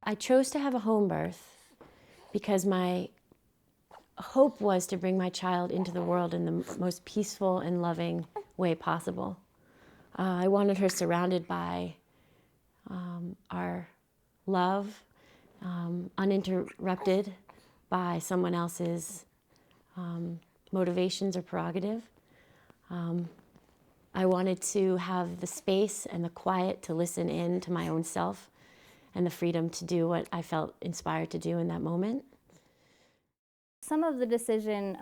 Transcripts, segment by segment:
I chose to have a home birth because my hope was to bring my child into the world in the most peaceful and loving way possible. I wanted her surrounded by our love, uninterrupted by someone else's motivations or prerogative. I wanted to have the space and the quiet to listen in to my own self and the freedom to do what I felt inspired to do in that moment. Some of the decision,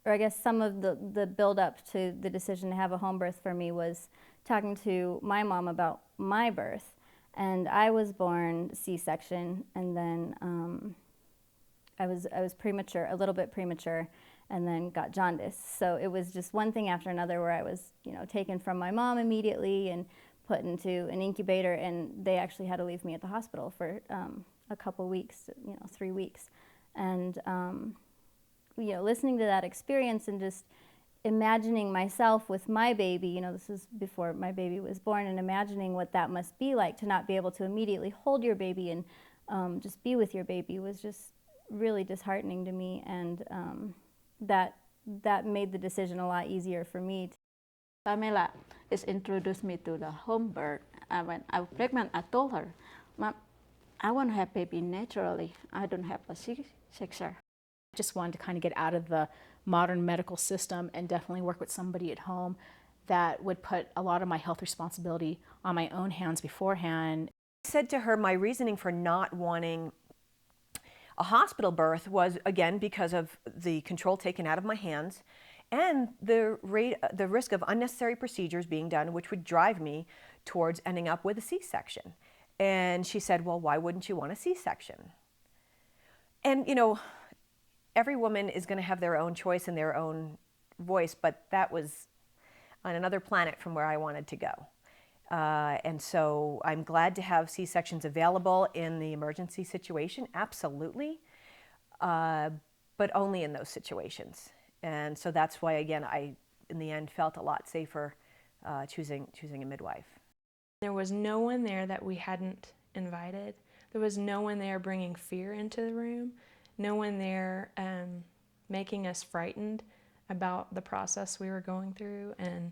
or I guess some of the build-up to the decision to have a home birth for me was talking to my mom about my birth. And I was born C-section, and then I was premature, a little bit premature, and then got jaundice. So it was just one thing after another where I was, taken from my mom immediately and put into an incubator, and they actually had to leave me at the hospital for a couple weeks, 3 weeks. And listening to that experience and just imagining myself with my baby, this is before my baby was born, and imagining what that must be like to not be able to immediately hold your baby and just be with your baby was just really disheartening to me, and that made the decision a lot easier for me. Pamela is introduced me to the home birth. When I was pregnant, I told her, "Mom, I want to have baby naturally. I don't have a C-section." Just wanted to kind of get out of the modern medical system and definitely work with somebody at home that would put a lot of my health responsibility on my own hands beforehand. I said to her, my reasoning for not wanting a hospital birth was, again, because of the control taken out of my hands and the risk of unnecessary procedures being done, which would drive me towards ending up with a C-section. And she said, well, why wouldn't you want a C-section? And, every woman is going to have their own choice and their own voice, but that was on another planet from where I wanted to go. And so I'm glad to have C-sections available in the emergency situation, absolutely, but only in those situations. And so that's why, again, I, in the end, felt a lot safer choosing a midwife. There was no one there that we hadn't invited. There was no one there bringing fear into the room, no one there making us frightened about the process we were going through, and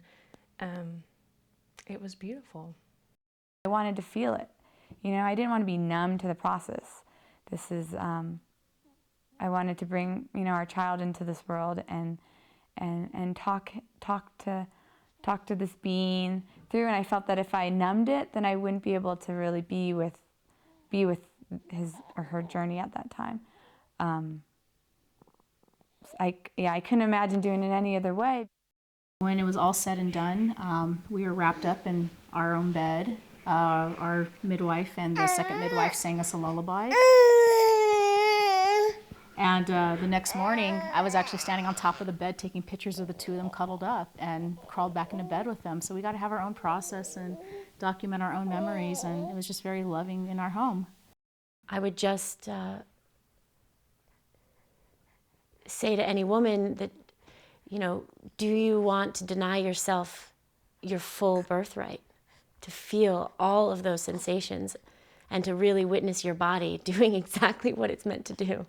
it was beautiful. I wanted to feel it. I didn't want to be numb to the process. This is, I wanted to bring, our child into this world and talk to this being through. And I felt that if I numbed it, then I wouldn't be able to really be with his or her journey at that time. I couldn't imagine doing it any other way. When it was all said and done, we were wrapped up in our own bed. Our midwife and the second midwife sang us a lullaby. And the next morning, I was actually standing on top of the bed taking pictures of the two of them cuddled up and crawled back into bed with them. So we got to have our own process and document our own memories, and it was just very loving in our home. I would just say to any woman that, do you want to deny yourself your full birthright, to feel all of those sensations and to really witness your body doing exactly what it's meant to do?